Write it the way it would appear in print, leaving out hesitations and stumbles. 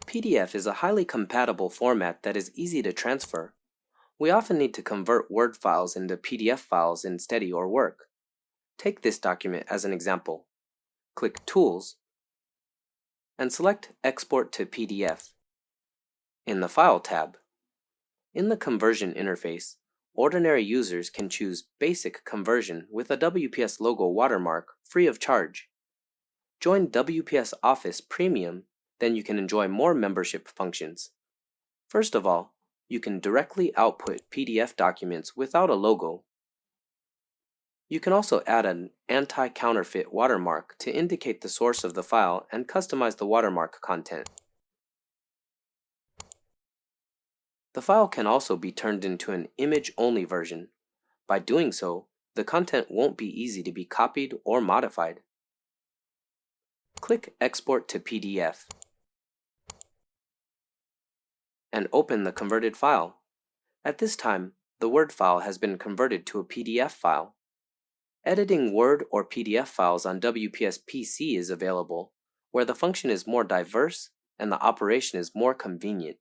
PDF is a highly compatible format that is easy to transfer. We often need to convert Word files into PDF files in study or work. Take this document as an example. Click Tools and select Export to PDF. In the File tab, in the Conversion interface, ordinary users can choose Basic Conversion with a WPS logo watermark free of charge. Join WPS Office Premium, then you can enjoy more membership functions. First of all, you can directly output PDF documents without a logo. You can also add an anti-counterfeit watermark to indicate the source of the file and customize the watermark content. The file can also be turned into an image-only version. By doing so, the content won't be easy to be copied or modified. Click Export to PDF and open the converted file. At this time, the Word file has been converted to a PDF file. Editing Word or PDF files on WPS PC is available, where the function is more diverse and the operation is more convenient.